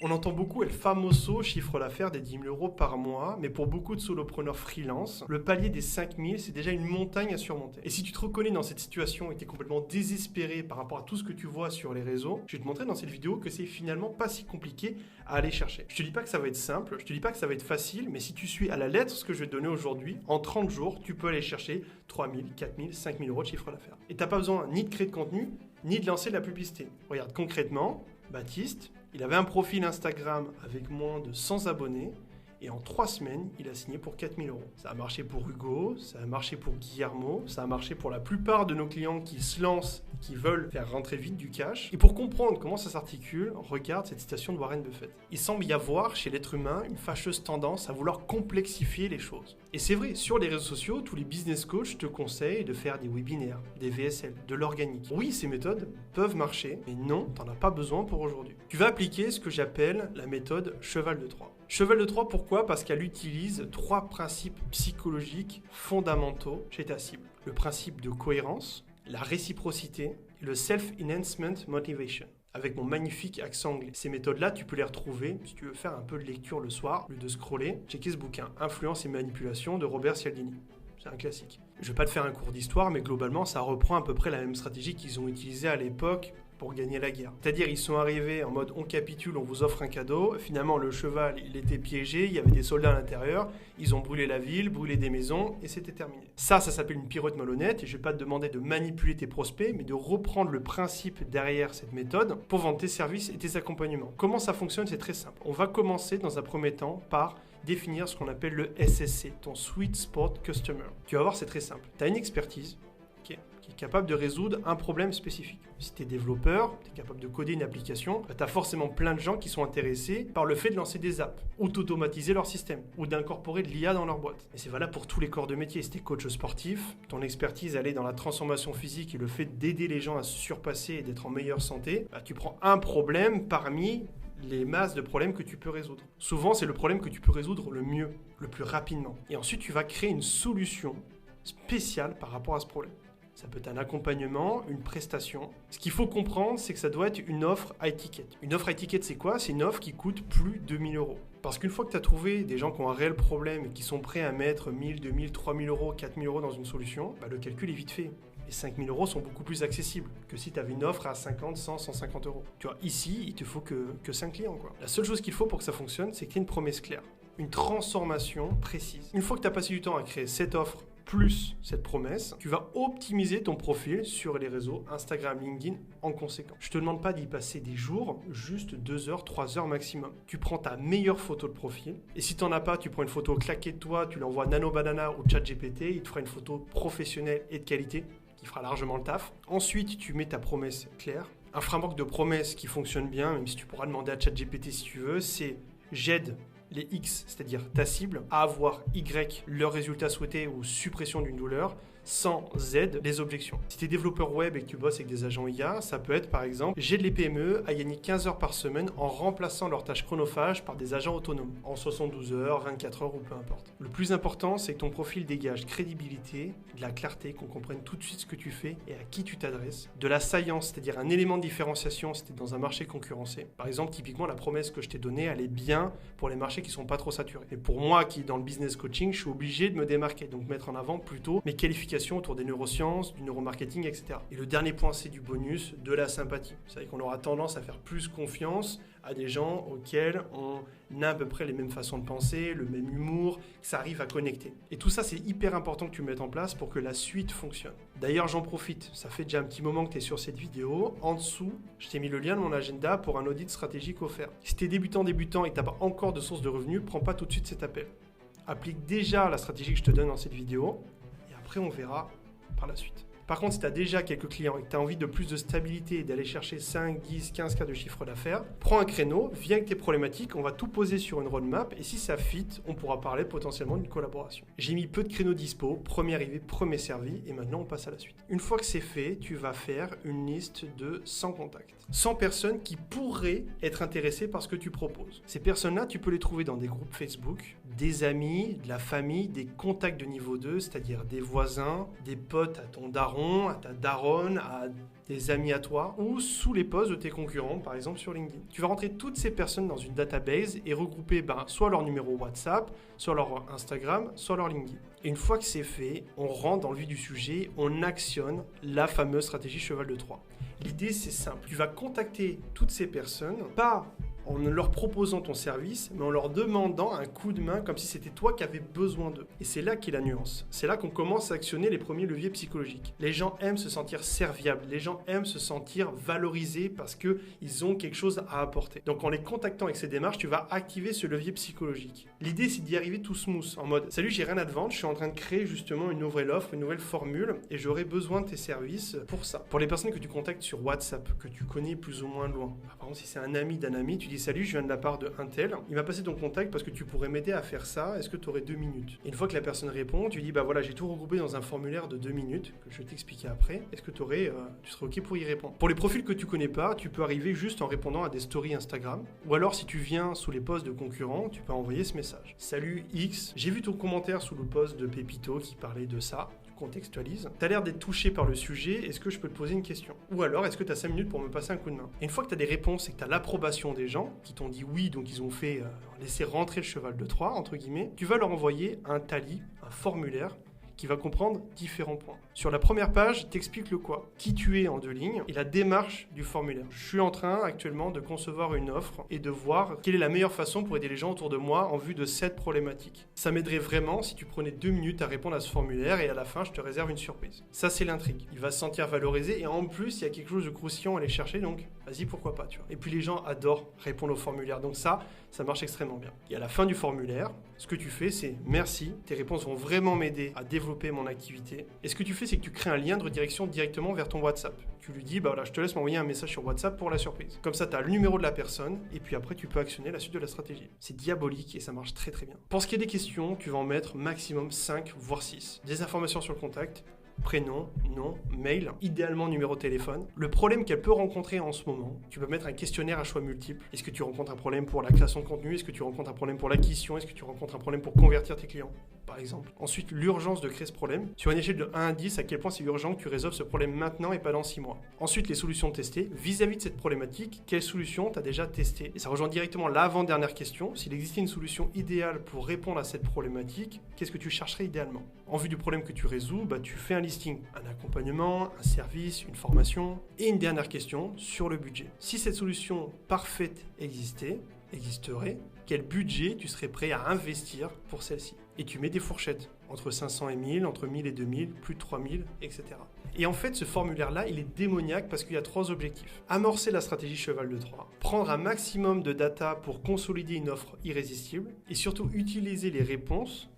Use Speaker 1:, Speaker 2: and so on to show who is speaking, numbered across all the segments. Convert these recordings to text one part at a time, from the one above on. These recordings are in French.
Speaker 1: On entend beaucoup El Famoso chiffre d'affaires des 10 000 euros par mois, mais pour beaucoup de solopreneurs freelance, le palier des 5 000, c'est déjà une montagne à surmonter. Et si tu te reconnais dans cette situation et que tu es complètement désespéré par rapport à tout ce que tu vois sur les réseaux, je vais te montrer dans cette vidéo que c'est finalement pas si compliqué à aller chercher. Je te dis pas que ça va être simple, je te dis pas que ça va être facile, mais si tu suis à la lettre ce que je vais te donner aujourd'hui, en 30 jours, tu peux aller chercher 3 000, 4 000, 5 000 euros de chiffre d'affaires. Et tu n'as pas besoin ni de créer de contenu, ni de lancer de la publicité. Regarde concrètement, Baptiste, il avait un profil Instagram avec moins de 100 abonnés et en 3 semaines, il a signé pour 4 000 euros. Ça a marché pour Hugo, ça a marché pour Guillermo, ça a marché pour la plupart de nos clients qui se lancent, qui veulent faire rentrer vite du cash. Et pour comprendre comment ça s'articule, regarde cette citation de Warren Buffett. Il semble y avoir chez l'être humain une fâcheuse tendance à vouloir complexifier les choses. Et c'est vrai, sur les réseaux sociaux, tous les business coachs te conseillent de faire des webinaires, des VSL, de l'organique. Oui, ces méthodes peuvent marcher, mais non, t'en as pas besoin pour aujourd'hui. Tu vas appliquer ce que j'appelle la méthode cheval de Troie. Cheval de Troie, pourquoi ? Parce qu'elle utilise 3 principes psychologiques fondamentaux chez ta cible. Le principe de cohérence, la réciprocité et le self-enhancement motivation. Avec mon magnifique accent anglais. Ces méthodes-là, tu peux les retrouver si tu veux faire un peu de lecture le soir, au lieu de scroller. Checker ce bouquin, Influence et manipulation de Robert Cialdini. C'est un classique. Je ne vais pas te faire un cours d'histoire, mais globalement, ça reprend à peu près la même stratégie qu'ils ont utilisée à l'époque pour gagner la guerre. C'est-à-dire, ils sont arrivés en mode on capitule, on vous offre un cadeau. Finalement, le cheval, il était piégé, il y avait des soldats à l'intérieur, ils ont brûlé la ville, brûlé des maisons et c'était terminé. Ça s'appelle une pirouette malhonnête et je ne vais pas te demander de manipuler tes prospects, mais de reprendre le principe derrière cette méthode pour vendre tes services et tes accompagnements. Comment ça fonctionne ? C'est très simple. On va commencer dans un premier temps par définir ce qu'on appelle le SSC, ton Sweet Spot Customer. Tu vas voir, c'est très simple. Tu as une expertise qui est capable de résoudre un problème spécifique. Si tu es développeur, tu es capable de coder une application, tu as forcément plein de gens qui sont intéressés par le fait de lancer des apps, ou d'automatiser leur système, ou d'incorporer de l'IA dans leur boîte. Et c'est valable pour tous les corps de métier. Si tu es coach sportif, ton expertise elle est dans la transformation physique et le fait d'aider les gens à se surpasser et d'être en meilleure santé, tu prends un problème parmi les masses de problèmes que tu peux résoudre. Souvent, c'est le problème que tu peux résoudre le mieux, le plus rapidement. Et ensuite, tu vas créer une solution spéciale par rapport à ce problème. Ça peut être un accompagnement, une prestation. Ce qu'il faut comprendre, c'est que ça doit être une offre high ticket. Une offre high ticket, c'est quoi ? C'est une offre qui coûte plus de 1 000 euros. Parce qu'une fois que tu as trouvé des gens qui ont un réel problème et qui sont prêts à mettre 1 000, 2 000, 3 000 euros, 4 000 euros dans une solution, le calcul est vite fait. Les 5 000 euros sont beaucoup plus accessibles que si tu avais une offre à 50, 100, 150 euros. Tu vois, ici, il te faut que 5 clients, quoi. La seule chose qu'il faut pour que ça fonctionne, c'est qu'il y ait une promesse claire, une transformation précise. Une fois que tu as passé du temps à créer cette offre, plus cette promesse, tu vas optimiser ton profil sur les réseaux Instagram, LinkedIn en conséquence. Je te demande pas d'y passer des jours, juste 2 heures, 3 heures maximum. Tu prends ta meilleure photo de profil et si tu n'en as pas, tu prends une photo claquée de toi, tu l'envoies Nano Banana ou ChatGPT, il te fera une photo professionnelle et de qualité qui fera largement le taf. Ensuite, tu mets ta promesse claire. Un framework de promesse qui fonctionne bien, même si tu pourras demander à ChatGPT si tu veux, c'est j'aide les X, c'est-à-dire ta cible, à avoir Y, leur résultat souhaité ou suppression d'une douleur, sans Z, les objections. Si tu es développeur web et que tu bosses avec des agents IA, ça peut être par exemple, j'aide les PME à gagner 15 heures par semaine en remplaçant leurs tâches chronophages par des agents autonomes, en 72 heures, 24 heures ou peu importe. Le plus important, c'est que ton profil dégage crédibilité, de la clarté, qu'on comprenne tout de suite ce que tu fais et à qui tu t'adresses, de la science, c'est-à-dire un élément de différenciation si tu es dans un marché concurrencé. Par exemple, typiquement, la promesse que je t'ai donnée, elle est bien pour les marchés qui ne sont pas trop saturés. Et pour moi, qui est dans le business coaching, je suis obligé de me démarquer, donc mettre en avant plutôt mes qualifications autour des neurosciences, du neuromarketing, etc. Et le dernier point, c'est du bonus, de la sympathie. C'est vrai qu'on aura tendance à faire plus confiance à des gens auxquels on a à peu près les mêmes façons de penser, le même humour, que ça arrive à connecter. Et tout ça, c'est hyper important que tu mettes en place pour que la suite fonctionne. D'ailleurs, j'en profite, ça fait déjà un petit moment que tu es sur cette vidéo. En dessous, je t'ai mis le lien de mon agenda pour un audit stratégique offert. Si tu es débutant et que tu n'as pas encore de source de revenus, prends pas tout de suite cet appel. Applique déjà la stratégie que je te donne dans cette vidéo. Après, on verra par la suite. Par contre, si tu as déjà quelques clients et que tu as envie de plus de stabilité et d'aller chercher 5, 10, 15 cas de chiffre d'affaires, prends un créneau, viens avec tes problématiques, on va tout poser sur une roadmap et si ça fit, on pourra parler potentiellement d'une collaboration. J'ai mis peu de créneaux dispo, premier arrivé, premier servi et maintenant on passe à la suite. Une fois que c'est fait, tu vas faire une liste de 100 contacts. 100 personnes qui pourraient être intéressées par ce que tu proposes. Ces personnes-là, tu peux les trouver dans des groupes Facebook, des amis, de la famille, des contacts de niveau 2, c'est-à-dire des voisins, des potes à ton daron, daron, à ta daronne, à des amis à toi ou sous les posts de tes concurrents, par exemple sur LinkedIn. Tu vas rentrer toutes ces personnes dans une database et regrouper soit leur numéro WhatsApp, soit leur Instagram, soit leur LinkedIn. Et une fois que c'est fait, on rentre dans le vif du sujet, on actionne la fameuse stratégie cheval de Troie. L'idée, c'est simple. Tu vas contacter toutes ces personnes, pas en leur proposant ton service, mais en leur demandant un coup de main comme si c'était toi qui avais besoin d'eux. Et c'est là qu'est la nuance. C'est là qu'on commence à actionner les premiers leviers psychologiques. Les gens aiment se sentir serviables, les gens aiment se sentir valorisés parce qu'ils ont quelque chose à apporter. Donc en les contactant avec ces démarches, tu vas activer ce levier psychologique. L'idée, c'est d'y arriver tout smooth, en mode « Salut, j'ai rien à te vendre, je suis en train de créer justement une nouvelle offre, une nouvelle formule et j'aurai besoin de tes services pour ça. » Pour les personnes que tu contactes sur WhatsApp, que tu connais plus ou moins loin, par exemple si c'est un ami d'un ami, tu dis « Salut, je viens de la part de un tel, il m'a passé ton contact parce que tu pourrais m'aider à faire ça, est-ce que tu aurais 2 minutes ?» Et une fois que la personne répond, tu dis « Bah voilà, j'ai tout regroupé dans un formulaire de 2 minutes que je vais t'expliquer après, est-ce que tu serais OK pour y répondre ?» Pour les profils que tu connais pas, tu peux arriver juste en répondant à des stories Instagram, ou alors si tu viens sous les posts de concurrents, tu peux envoyer ce message. « Salut X, j'ai vu ton commentaire sous le post de Pépito qui parlait de ça. » Contextualise. Tu as l'air d'être touché par le sujet, est-ce que je peux te poser une question? Ou alors, est-ce que tu as 5 minutes pour me passer un coup de main? Et une fois que tu as des réponses et que tu as l'approbation des gens, qui t'ont dit oui, donc ils ont fait laisser rentrer le cheval de Troie, entre guillemets, tu vas leur envoyer un tally, un formulaire, qui va comprendre différents points. Sur la première page, t'expliques le quoi, qui tu es en 2 lignes et la démarche du formulaire. Je suis en train actuellement de concevoir une offre et de voir quelle est la meilleure façon pour aider les gens autour de moi en vue de cette problématique. Ça m'aiderait vraiment si tu prenais 2 minutes à répondre à ce formulaire et à la fin, je te réserve une surprise. Ça, c'est l'intrigue. Il va se sentir valorisé et en plus, il y a quelque chose de croustillant à aller chercher, donc vas-y, pourquoi pas, tu vois. Et puis les gens adorent répondre au formulaire, donc ça marche extrêmement bien. Et à la fin du formulaire, ce que tu fais, c'est merci, tes réponses vont vraiment m'aider à développer mon activité. Et ce que tu fais, c'est que tu crées un lien de redirection directement vers ton WhatsApp. Tu lui dis, bah voilà, je te laisse m'envoyer un message sur WhatsApp pour la surprise. Comme ça, tu as le numéro de la personne et puis après, tu peux actionner la suite de la stratégie. C'est diabolique et ça marche très très bien. Pour ce qui est des questions, tu vas en mettre maximum 5 voire 6. Des informations sur le contact, prénom, nom, mail, idéalement numéro de téléphone. Le problème qu'elle peut rencontrer en ce moment, tu peux mettre un questionnaire à choix multiples. Est-ce que tu rencontres un problème pour la création de contenu? Est-ce que tu rencontres un problème pour l'acquisition? Est-ce que tu rencontres un problème pour convertir tes clients, par exemple? Ensuite, l'urgence de créer ce problème. Sur une échelle de 1 à 10, à quel point c'est urgent que tu résolves ce problème maintenant et pas dans 6 mois. Ensuite, les solutions testées. Vis-à-vis de cette problématique, quelle solution tu as déjà testée? Et ça rejoint directement l'avant-dernière question. S'il existait une solution idéale pour répondre à cette problématique, qu'est-ce que tu chercherais idéalement? En vue du problème que tu résous, tu fais un listing, un accompagnement, un service, une formation. Et une dernière question sur le budget. Si cette solution parfaite existerait, quel budget tu serais prêt à investir pour celle-ci? Et tu mets des fourchettes, entre 500 et 1000, entre 1000 et 2000, plus de 3000, etc. Et en fait, ce formulaire-là, il est démoniaque parce qu'il y a 3 objectifs. Amorcer la stratégie cheval de Troie, prendre un maximum de data pour consolider une offre irrésistible, et surtout utiliser les réponses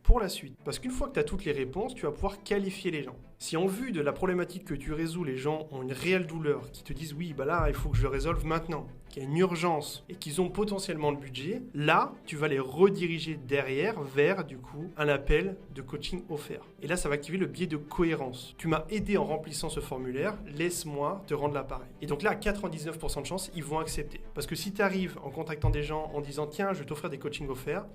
Speaker 1: pour la suite. Parce qu'une fois que tu as toutes les réponses, tu vas pouvoir qualifier les gens. Si en vue de la problématique que tu résous, les gens ont une réelle douleur, qui te disent oui, là, il faut que je le résolve maintenant, qu'il y a une urgence et qu'ils ont potentiellement le budget, là, tu vas les rediriger derrière vers, du coup, un appel de coaching offert. Et là, ça va activer le biais de cohérence. Tu m'as aidé en remplissant ce formulaire, laisse-moi te rendre l'appareil. Et donc là, à 99% de chance, ils vont accepter. Parce que si tu arrives en contactant des gens en disant tiens, je vais t'offrir des coachings offerts,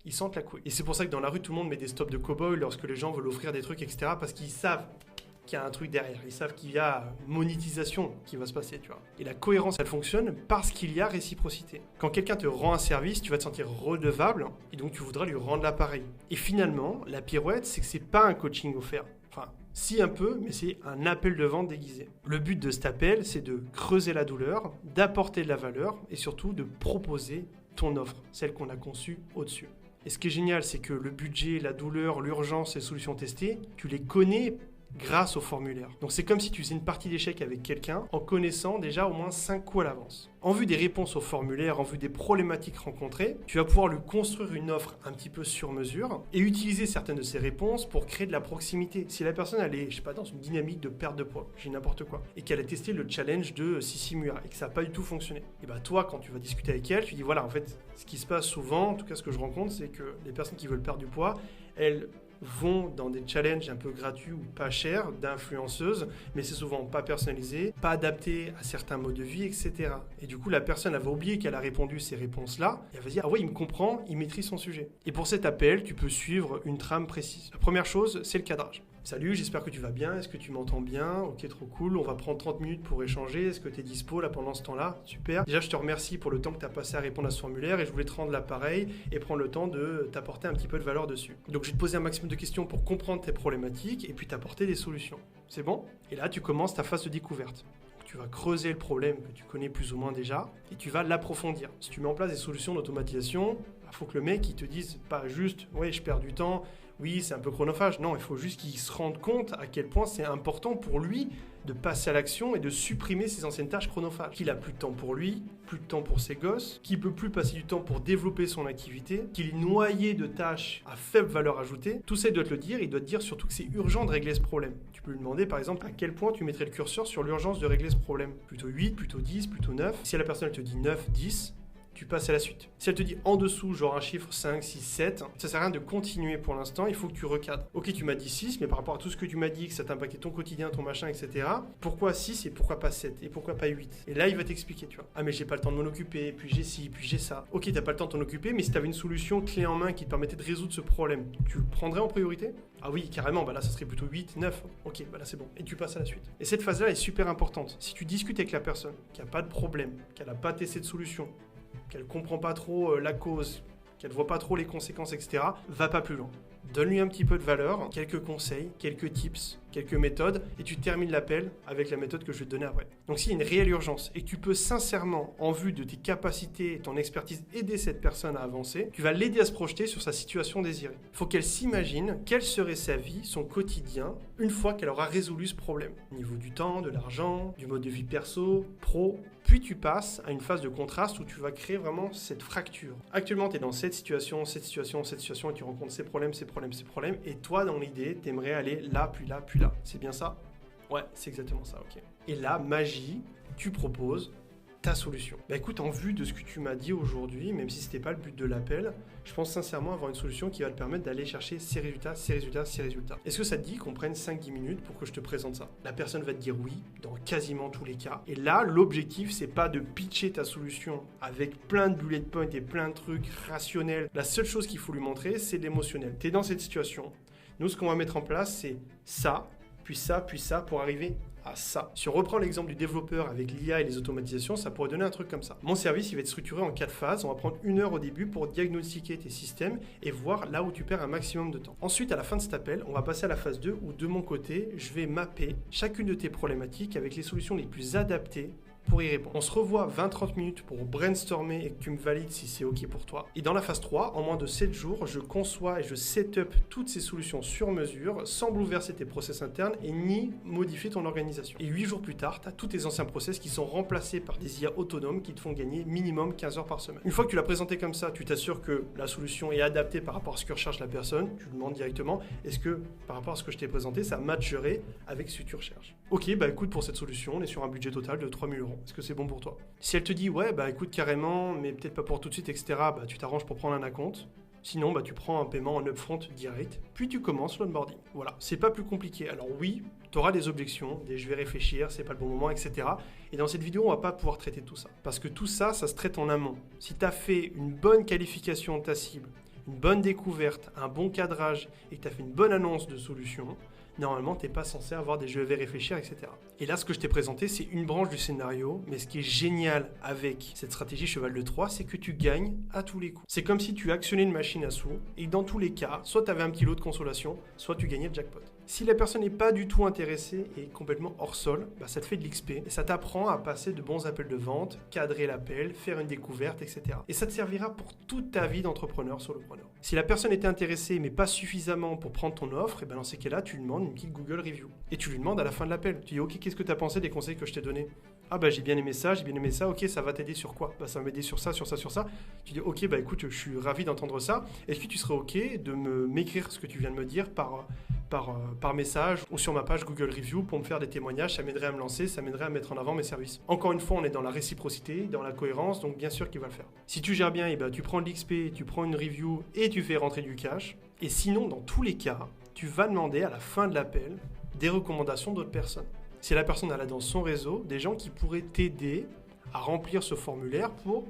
Speaker 1: ils sentent la couille. Et c'est pour ça que dans la rue, tout le monde met des stops de cow-boy lorsque les gens veulent offrir des trucs, etc. Parce qu'ils savent qu'il y a un truc derrière. Ils savent qu'il y a monétisation qui va se passer, tu vois. Et la cohérence, elle fonctionne parce qu'il y a réciprocité. Quand quelqu'un te rend un service, tu vas te sentir redevable et donc tu voudras lui rendre l'appareil. Et finalement, la pirouette, c'est que c'est pas un coaching offert. Enfin, si un peu, mais c'est un appel de vente déguisé. Le but de cet appel, c'est de creuser la douleur, d'apporter de la valeur et surtout de proposer ton offre, celle qu'on a conçue au-dessus. Et ce qui est génial, c'est que le budget, la douleur, l'urgence et les solutions testées, tu les connais grâce au formulaire. Donc c'est comme si tu faisais une partie d'échecs avec quelqu'un en connaissant déjà au moins 5 coups à l'avance. En vue des réponses au formulaire, en vue des problématiques rencontrées, tu vas pouvoir lui construire une offre un petit peu sur mesure et utiliser certaines de ces réponses pour créer de la proximité. Si la personne elle est, dans une dynamique de perte de poids, j'ai n'importe quoi, et qu'elle a testé le challenge de Sissimua et que ça n'a pas du tout fonctionné, et toi, quand tu vas discuter avec elle, tu dis voilà, en fait, ce qui se passe souvent, en tout cas ce que je rencontre, c'est que les personnes qui veulent perdre du poids, elles vont dans des challenges un peu gratuits ou pas chers d'influenceuses, mais c'est souvent pas personnalisé, pas adapté à certains modes de vie, etc. Et du coup, la personne, elle va oublier qu'elle a répondu ces réponses-là, et elle va dire « Ah ouais, il me comprend, il maîtrise son sujet ». Et pour cet appel, tu peux suivre une trame précise. La première chose, c'est le cadrage. Salut, j'espère que tu vas bien, est-ce que tu m'entends bien? Ok, trop cool, on va prendre 30 minutes pour échanger, est-ce que tu es dispo là pendant ce temps-là? Super. Déjà, je te remercie pour le temps que tu as passé à répondre à ce formulaire et je voulais te rendre l'appareil et prendre le temps de t'apporter un petit peu de valeur dessus. Donc, je vais te poser un maximum de questions pour comprendre tes problématiques et puis t'apporter des solutions. C'est bon? Et là, tu commences ta phase de découverte. Tu vas creuser le problème que tu connais plus ou moins déjà et tu vas l'approfondir. Si tu mets en place des solutions d'automatisation, il faut que le mec il te dise pas juste « ouais, je perds du temps », oui, c'est un peu chronophage. Non, il faut juste qu'il se rende compte à quel point c'est important pour lui de passer à l'action et de supprimer ses anciennes tâches chronophages. Qu'il a plus de temps pour lui, plus de temps pour ses gosses, qu'il peut plus passer du temps pour développer son activité, qu'il est noyé de tâches à faible valeur ajoutée. Tout ça, il doit te le dire. Il doit te dire surtout que c'est urgent de régler ce problème. Tu peux lui demander, par exemple, à quel point tu mettrais le curseur sur l'urgence de régler ce problème. Plutôt 8, plutôt 10, plutôt 9. Si la personne elle te dit 9, 10, tu passes à la suite. Si elle te dit en dessous, genre un chiffre 5, 6, 7, ça sert à rien de continuer pour l'instant, il faut que tu recadres. Ok, tu m'as dit 6, mais par rapport à tout ce que tu m'as dit, que ça t'impactait ton quotidien, ton machin, etc. Pourquoi 6 et pourquoi pas 7 et pourquoi pas 8? Et là, il va t'expliquer, tu vois. Ah, mais j'ai pas le temps de m'en occuper, puis j'ai ci, puis j'ai ça. Ok, t'as pas le temps de t'en occuper, mais si t'avais une solution clé en main qui te permettait de résoudre ce problème, tu le prendrais en priorité? Ah oui, carrément, bah là, ça serait plutôt 8, 9. Ok, bah là, c'est bon. Et tu passes à la suite. Et cette phase-là est super importante. Si tu discutes avec la personne qui a pas de problème, qui n'a pas testé de solution, qu'elle comprend pas trop la cause, qu'elle voit pas trop les conséquences, etc., va pas plus loin. Donne-lui un petit peu de valeur, quelques conseils, quelques tips, quelques méthodes, et tu termines l'appel avec la méthode que je vais te donner après. Donc s'il y a une réelle urgence et que tu peux sincèrement, en vue de tes capacités et ton expertise, aider cette personne à avancer, tu vas l'aider à se projeter sur sa situation désirée. Il faut qu'elle s'imagine quelle serait sa vie, son quotidien, une fois qu'elle aura résolu ce problème. Au niveau du temps, de l'argent, du mode de vie perso, pro. Puis tu passes à une phase de contraste où tu vas créer vraiment cette fracture. Actuellement, tu es dans cette situation, et tu rencontres ces problèmes, et toi, dans l'idée, tu aimerais aller là, puis là, puis là. C'est bien ça? Ouais, c'est exactement ça, ok. Et là, magie, tu proposes ta solution. Bah écoute, en vue de ce que tu m'as dit aujourd'hui, même si c'était pas le but de l'appel, je pense sincèrement avoir une solution qui va te permettre d'aller chercher ces résultats. Est-ce que ça te dit qu'on prenne 5-10 minutes pour que je te présente ça? La personne va te dire oui, dans quasiment tous les cas. Et là, l'objectif, c'est pas de pitcher ta solution avec plein de bullet points et plein de trucs rationnels. La seule chose qu'il faut lui montrer, c'est l'émotionnel. Tu es dans cette situation. Nous, ce qu'on va mettre en place, c'est ça, puis ça, puis ça, pour arriver à ça. Si on reprend l'exemple du développeur avec l'IA et les automatisations, ça pourrait donner un truc comme ça. Mon service, il va être structuré en 4 phases. On va prendre 1 heure au début pour diagnostiquer tes systèmes et voir là où tu perds un maximum de temps. Ensuite, à la fin de cet appel, on va passer à la phase 2 où de mon côté, je vais mapper chacune de tes problématiques avec les solutions les plus adaptées pour y répondre. On se revoit 20-30 minutes pour brainstormer et que tu me valides si c'est OK pour toi. Et dans la phase 3, en moins de 7 jours, je conçois et je set-up toutes ces solutions sur mesure sans bouleverser tes process internes et ni modifier ton organisation. Et 8 jours plus tard, tu as tous tes anciens process qui sont remplacés par des IA autonomes qui te font gagner minimum 15 heures par semaine. Une fois que tu l'as présenté comme ça, tu t'assures que la solution est adaptée par rapport à ce que recherche la personne. Tu lui demandes directement, est-ce que par rapport à ce que je t'ai présenté, ça matcherait avec ce que tu recherches? Ok, bah écoute, pour cette solution, on est sur un budget total de 3 000 €. Est-ce que c'est bon pour toi? Si elle te dit ouais, bah écoute carrément, mais peut-être pas pour tout de suite, etc., bah tu t'arranges pour prendre un acompte. Sinon, bah tu prends un paiement en upfront direct, puis tu commences l'onboarding. Voilà, c'est pas plus compliqué. Alors oui, tu auras des objections, des je vais réfléchir, c'est pas le bon moment, etc. Et dans cette vidéo, on va pas pouvoir traiter tout ça. Parce que tout ça, ça se traite en amont. Si tu as fait une bonne qualification de ta cible, une bonne découverte, un bon cadrage et que tu as fait une bonne annonce de solution, normalement, tu n'es pas censé avoir des je vais réfléchir, etc. Et là, ce que je t'ai présenté, c'est une branche du scénario, mais ce qui est génial avec cette stratégie cheval de Troie, c'est que tu gagnes à tous les coups. C'est comme si tu actionnais une machine à sous, et dans tous les cas, soit tu avais un petit lot de consolation, soit tu gagnais le jackpot. Si la personne n'est pas du tout intéressée et complètement hors sol, bah ça te fait de l'XP et ça t'apprend à passer de bons appels de vente, cadrer l'appel, faire une découverte, etc. Et ça te servira pour toute ta vie d'entrepreneur solopreneur. Si la personne était intéressée mais pas suffisamment pour prendre ton offre, et ben dans ces cas-là, tu lui demandes une petite Google Review. Et tu lui demandes à la fin de l'appel. Tu dis ok, qu'est-ce que tu as pensé des conseils que je t'ai donnés? Ah bah j'ai bien aimé ça, ok, ça va t'aider sur quoi? Bah ça va m'aider sur ça. Tu dis ok, bah écoute, je suis ravi d'entendre ça. Est-ce que tu serais ok de m'écrire ce que tu viens de me dire par message ou sur ma page Google Review pour me faire des témoignages? Ça m'aiderait à me lancer, ça m'aiderait à mettre en avant mes services. Encore une fois, on est dans la réciprocité, dans la cohérence, donc bien sûr qu'il va le faire. Si tu gères bien, et ben tu prends de l'XP, tu prends une review et tu fais rentrer du cash. Et sinon, dans tous les cas, tu vas demander à la fin de l'appel des recommandations d'autres personnes. Si la personne elle a dans son réseau des gens qui pourraient t'aider à remplir ce formulaire pour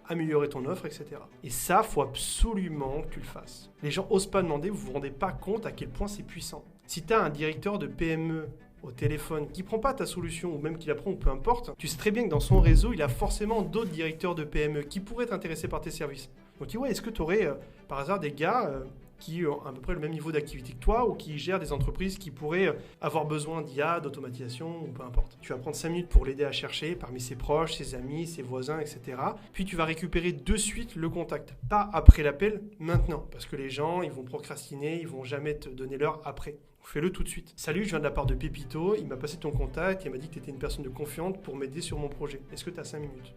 Speaker 1: améliorer ton offre, etc. Et ça, faut absolument que tu le fasses. Les gens osent pas demander, vous vous rendez pas compte à quel point c'est puissant. Si tu as un directeur de PME au téléphone qui prend pas ta solution ou même qui la prend ou peu importe, tu sais très bien que dans son réseau, il a forcément d'autres directeurs de PME qui pourraient être intéressés par tes services. Donc tu vois, est-ce que tu aurais par hasard des gars qui ont à peu près le même niveau d'activité que toi ou qui gèrent des entreprises qui pourraient avoir besoin d'IA, d'automatisation ou peu importe. Tu vas prendre 5 minutes pour l'aider à chercher parmi ses proches, ses amis, ses voisins, etc. Puis tu vas récupérer de suite le contact. Pas après l'appel, maintenant. Parce que les gens, ils vont procrastiner, ils vont jamais te donner l'heure après. Fais-le tout de suite. Salut, je viens de la part de Pépito, il m'a passé ton contact et il m'a dit que tu étais une personne de confiance pour m'aider sur mon projet. Est-ce que tu as 5 minutes ?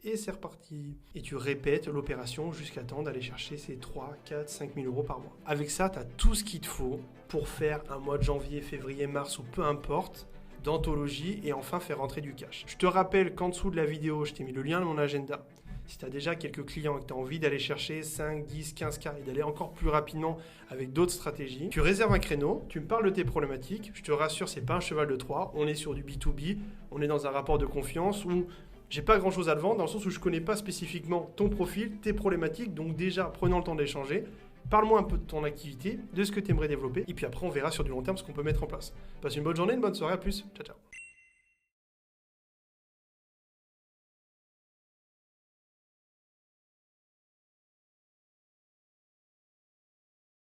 Speaker 1: Et c'est reparti. Et tu répètes l'opération jusqu'à temps d'aller chercher ces 3, 4, 5 000 euros par mois. Avec ça, tu as tout ce qu'il te faut pour faire un mois de janvier, février, mars ou peu importe d'anthologie et enfin faire rentrer du cash. Je te rappelle qu'en dessous de la vidéo, je t'ai mis le lien de mon agenda. Si tu as déjà quelques clients et que tu as envie d'aller chercher 5, 10, 15 cas et d'aller encore plus rapidement avec d'autres stratégies, tu réserves un créneau, tu me parles de tes problématiques. Je te rassure, c'est pas un cheval de Troie. On est sur du B2B, on est dans un rapport de confiance où j'ai pas grand chose à te vendre dans le sens où je connais pas spécifiquement ton profil, tes problématiques. Donc déjà, prenons le temps d'échanger. Parle-moi un peu de ton activité, de ce que tu aimerais développer. Et puis après, on verra sur du long terme ce qu'on peut mettre en place. Passe une bonne journée, une bonne soirée. À plus. Ciao, ciao.